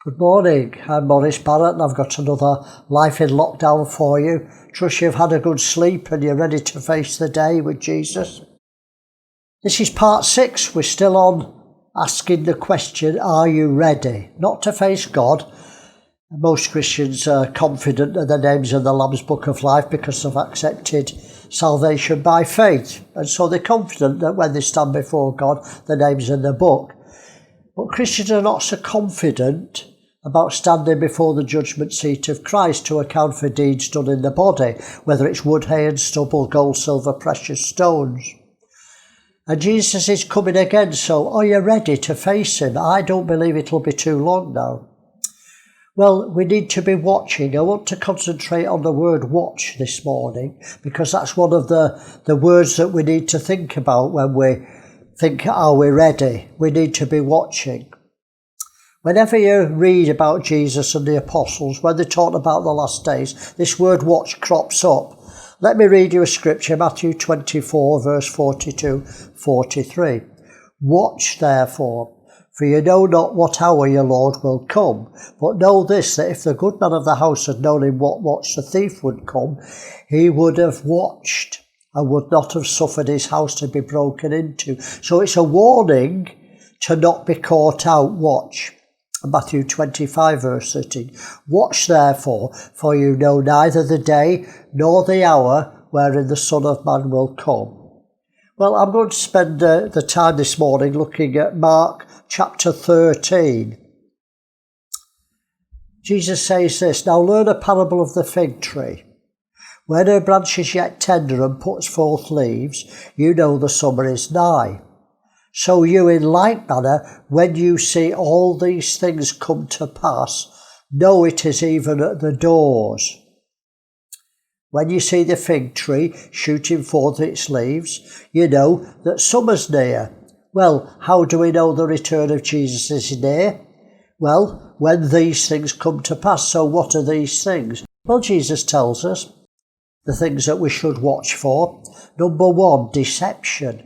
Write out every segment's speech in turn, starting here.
Good morning, I'm Maurice Barratt and I've got another Life in Lockdown for you. Trust you've had a good sleep and you're ready to face the day with Jesus. This is part 6. We're still on asking the question, are you ready? Not to face God. Most Christians are confident that their names in the Lamb's Book of Life because they've accepted salvation by faith. And so they're confident that when they stand before God, their name's in the book. But Christians are not so confident about standing before the judgment seat of Christ to account for deeds done in the body, whether it's wood, hay and stubble, gold, silver, precious stones. And Jesus is coming again, so are you ready to face him? I don't believe it'll be too long now. Well, we need to be watching. I want to concentrate on the word watch this morning because that's one of the words that we need to think about when we think, are we ready? We need to be watching. Whenever you read about Jesus and the apostles, when they talk about the last days, this word watch crops up. Let me read you a scripture, Matthew 24, verse 42-43. Watch therefore, for you know not what hour your Lord will come. But know this, that if the good man of the house had known in what watch the thief would come, he would have watched and would not have suffered his house to be broken into. So it's a warning to not be caught out. Watch. Matthew 25 verse 13. Watch therefore, for you know neither the day nor the hour wherein the Son of Man will come. Well, I'm going to spend the time this morning looking at Mark chapter 13. Jesus says this, now learn a parable of the fig tree. When her branch is yet tender and puts forth leaves, you know the summer is nigh. So you in like manner, when you see all these things come to pass, know it is even at the doors. When you see the fig tree shooting forth its leaves, you know that summer's near. Well, how do we know the return of Jesus is near? Well, when these things come to pass. So what are these things? Well, Jesus tells us the things that we should watch for. Number 1, deception.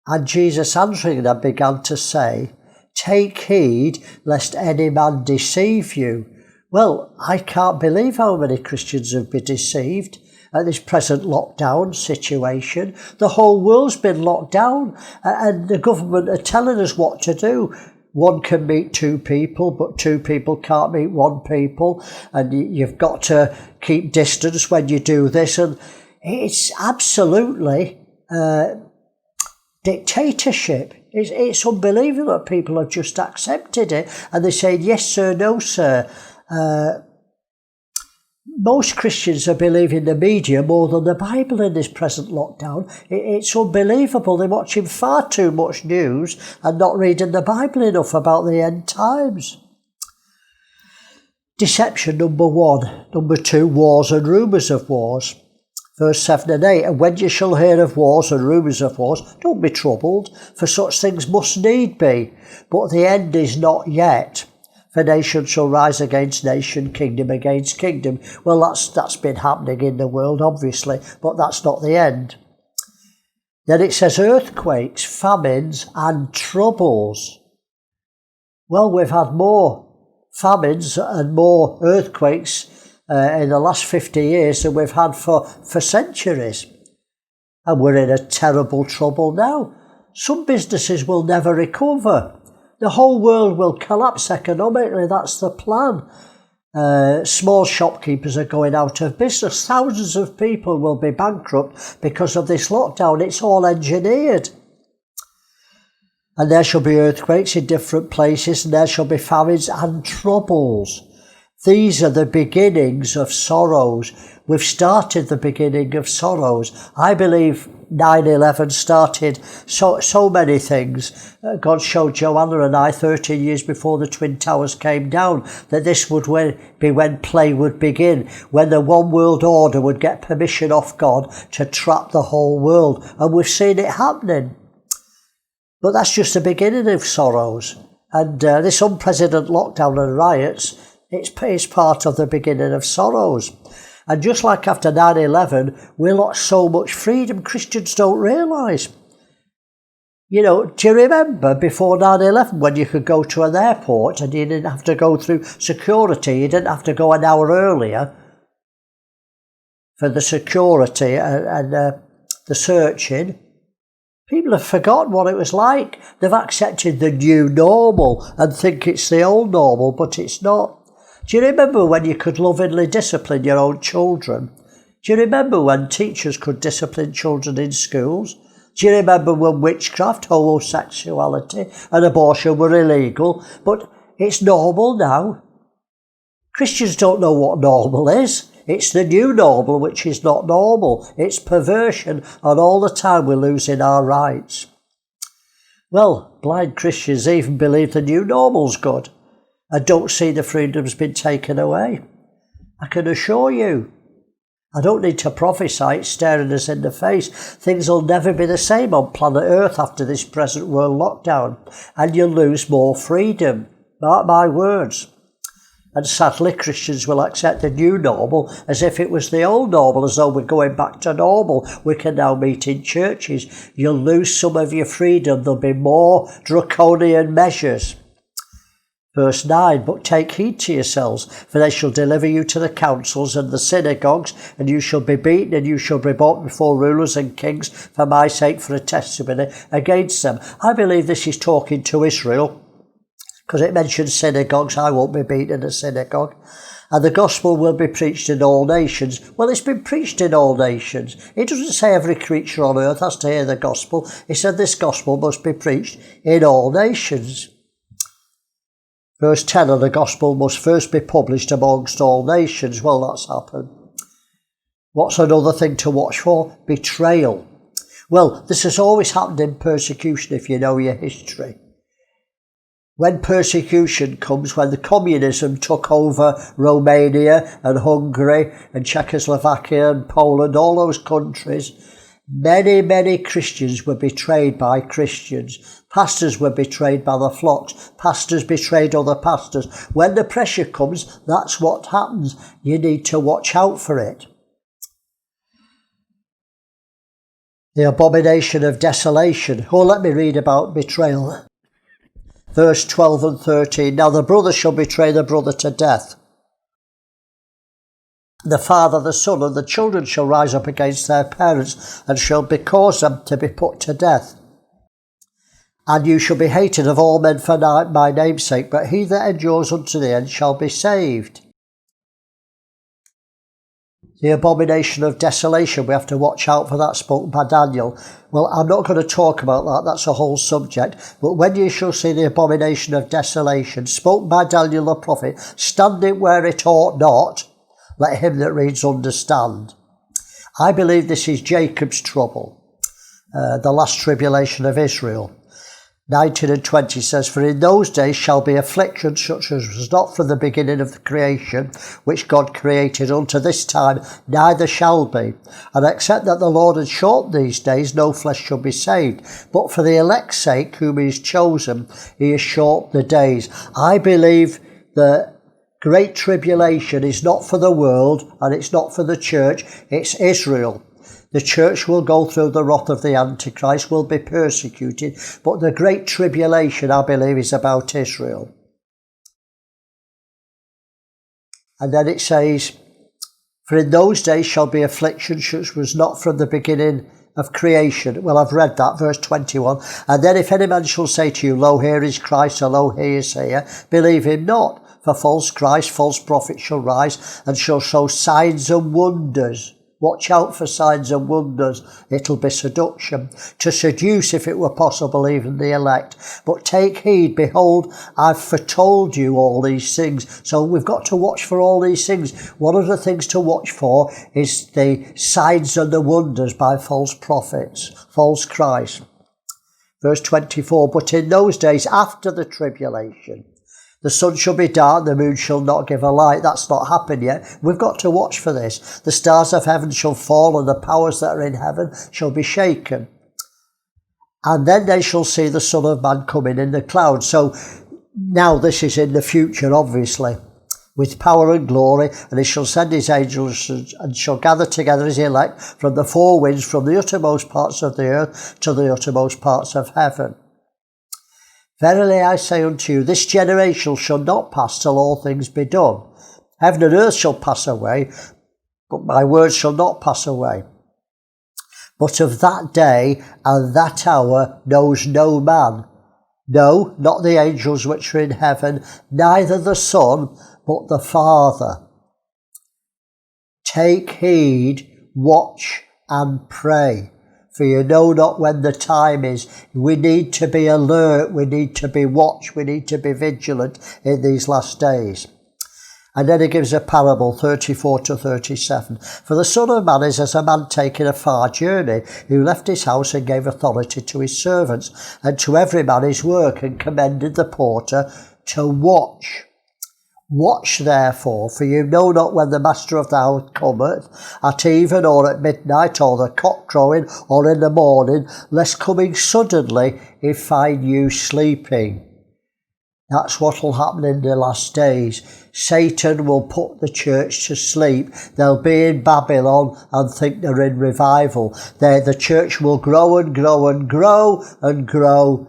And Jesus answering them began to say, take heed lest any man deceive you. Well, I can't believe how many Christians have been deceived at this present lockdown situation. The whole world's been locked down and the government are telling us what to do. One can meet 2 people, but 2 people can't meet 1 people. And you've got to keep distance when you do this. And it's absolutely dictatorship. It's unbelievable that people have just accepted it and they say yes sir, no sir. Most Christians are believing the media more than the Bible in this present lockdown. It's unbelievable. They're watching far too much news and not reading the Bible enough about the end times. Deception, number 1. Number 2, wars and rumours of wars. Verse 7 and 8, and when you shall hear of wars and rumours of wars, don't be troubled, for such things must need be. But the end is not yet. For nation shall rise against nation, kingdom against kingdom. Well, that's been happening in the world, obviously, but that's not the end. Then it says earthquakes, famines and troubles. Well, we've had more famines and more earthquakes in the last 50 years than we've had for centuries. And we're in a terrible trouble now. Some businesses will never recover. The whole world will collapse economically. That's the plan. Small shopkeepers are going out of business. Thousands of people will be bankrupt because of this lockdown. It's all engineered. And there shall be earthquakes in different places, and there shall be famines and troubles. These are the beginnings of sorrows. We've started the beginning of sorrows. I believe 9/11 started so many things. God showed Joanna and I 13 years before the Twin Towers came down that this would be when play would begin, when the one world order would get permission off God to trap the whole world. And we've seen it happening. But that's just the beginning of sorrows. And this unprecedented lockdown and riots, it's part of the beginning of sorrows. And just like after 9/11, we lost so much freedom Christians don't realise. You know, do you remember before 9/11 when you could go to an airport and you didn't have to go through security, you didn't have to go an hour earlier for the security and the searching? People have forgotten what it was like. They've accepted the new normal and think it's the old normal, but it's not. Do you remember when you could lovingly discipline your own children? Do you remember when teachers could discipline children in schools? Do you remember when witchcraft, homosexuality and abortion were illegal? But it's normal now. Christians don't know what normal is. It's the new normal, which is not normal. It's perversion, and all the time we're losing our rights. Well, blind Christians even believe the new normal's good and don't see the freedom's been taken away. I can assure you, I don't need to prophesy, it's staring us in the face. Things will never be the same on planet Earth after this present world lockdown, and you'll lose more freedom. Mark my words. And sadly, Christians will accept the new normal as if it was the old normal, as though we're going back to normal. We can now meet in churches. You'll lose some of your freedom. There'll be more draconian measures. Verse 9, but take heed to yourselves, for they shall deliver you to the councils and the synagogues, and you shall be beaten, and you shall be brought before rulers and kings for my sake, for a testimony against them. I believe this is talking to Israel, because it mentions synagogues. I won't be beaten in a synagogue. And the gospel will be preached in all nations. Well, it's been preached in all nations. It doesn't say every creature on earth has to hear the gospel. It said this gospel must be preached in all nations. Verse 10, and the gospel must first be published amongst all nations. Well, that's happened. What's another thing to watch for? Betrayal. Well, this has always happened in persecution if you know your history. When persecution comes, when the communism took over Romania and Hungary and Czechoslovakia and Poland, all those countries, many Christians were betrayed by Christians. Pastors were betrayed by the flocks. Pastors betrayed other pastors. When the pressure comes, that's what happens. You need to watch out for it. The abomination of desolation. Oh, let me read about betrayal. Verse 12 and 13, now the brother shall betray the brother to death. The father, the son, and the children shall rise up against their parents, and shall cause them to be put to death. And you shall be hated of all men for my name's sake, but he that endures unto the end shall be saved. The abomination of desolation, we have to watch out for that, spoken by Daniel. Well, I'm not going to talk about that, that's a whole subject. But when you shall see the abomination of desolation, spoken by Daniel the prophet, standing where it ought not, let him that reads understand. I believe this is Jacob's trouble, the last tribulation of Israel. 19 and 20 says, for in those days shall be affliction such as was not from the beginning of the creation, which God created unto this time, neither shall be. And except that the Lord had shortened these days, no flesh shall be saved. But for the elect's sake, whom he has chosen, he has shortened the days. I believe the great tribulation is not for the world, and it's not for the church, it's Israel. The church will go through the wrath of the Antichrist, will be persecuted, but the great tribulation, I believe, is about Israel. And then it says, for in those days shall be affliction which was not from the beginning of creation. Well, I've read that, verse 21. And then if any man shall say to you, lo, here is Christ, or lo, he is here, believe him not. For false Christ, false prophets shall rise, and shall show signs and wonders. Watch out for signs and wonders. It'll be seduction, to seduce, if it were possible, even the elect. But take heed, behold, I've foretold you all these things. So we've got to watch for all these things. One of the things to watch for is the signs and the wonders by false prophets, false Christ. Verse 24, but in those days after the tribulation, the sun shall be dark, the moon shall not give a light. That's not happened yet. We've got to watch for this. The stars of heaven shall fall, and the powers that are in heaven shall be shaken. And then they shall see the Son of Man coming in the clouds. So now this is in the future, obviously. with power and glory, and he shall send his angels and shall gather together his elect from the four winds, from the uttermost parts of the earth to the uttermost parts of heaven. Verily I say unto you, this generation shall not pass till all things be done. Heaven and earth shall pass away, but my words shall not pass away. But of that day and that hour knows no man, no, not the angels which are in heaven, neither the Son, but the Father. Take heed, watch and pray, for you know not when the time is. We need to be alert, we need to be watched, we need to be vigilant in these last days. And then he gives a parable, 34 to 37. For the Son of Man is as a man taking a far journey, who left his house and gave authority to his servants, and to every man his work, and commended the porter to watch. Watch therefore, for you know not when the master of the house cometh, at even or at midnight, or the cock crowing, or in the morning, lest coming suddenly he find you sleeping. That's what will happen in the last days. Satan will put the church to sleep. They'll be in Babylon and think they're in revival. The church will grow and grow and grow and grow,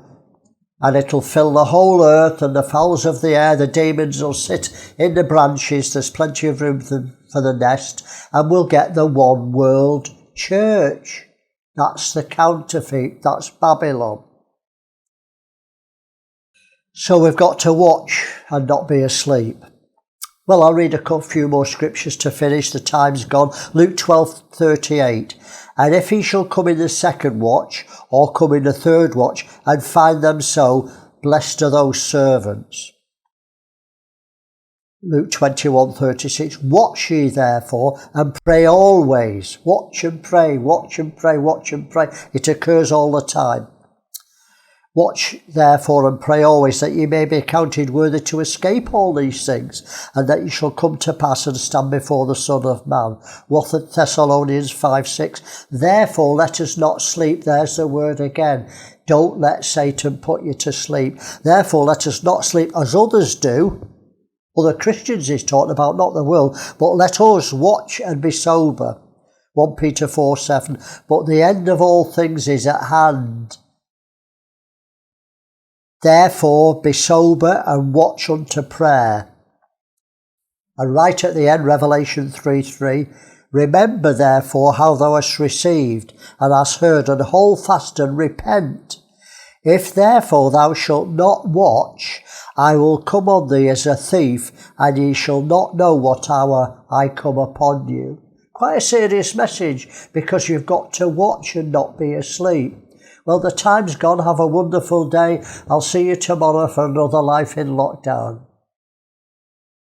and it'll fill the whole earth, and the fowls of the air, the demons will sit in the branches. There's plenty of room for the nest, and we'll get the one world church. That's the counterfeit. That's Babylon. So we've got to watch and not be asleep. Well, I'll read a few more scriptures to finish. The time's gone. Luke 12:38. And if he shall come in the second watch, or come in the third watch, and find them so, blessed are those servants. Luke 21:36. Watch ye therefore, and pray always. Watch and pray, watch and pray, watch and pray. It occurs all the time. Watch therefore and pray always, that ye may be accounted worthy to escape all these things, and that ye shall come to pass and stand before the Son of Man. 1 Thessalonians 5:6. Therefore let us not sleep. There's the word again. Don't let Satan put you to sleep. Therefore let us not sleep as others do. Other Christians he's talking about, not the world. But let us watch and be sober. 1 Peter 4:7. But the end of all things is at hand. Therefore be sober and watch unto prayer. And right at the end, Revelation 3:3, remember therefore how thou hast received and hast heard, and hold fast and repent. If therefore thou shalt not watch, I will come on thee as a thief, and ye shall not know what hour I come upon you. Quite a serious message, because you've got to watch and not be asleep. Well, the time's gone. Have a wonderful day. I'll see you tomorrow for another Life in Lockdown.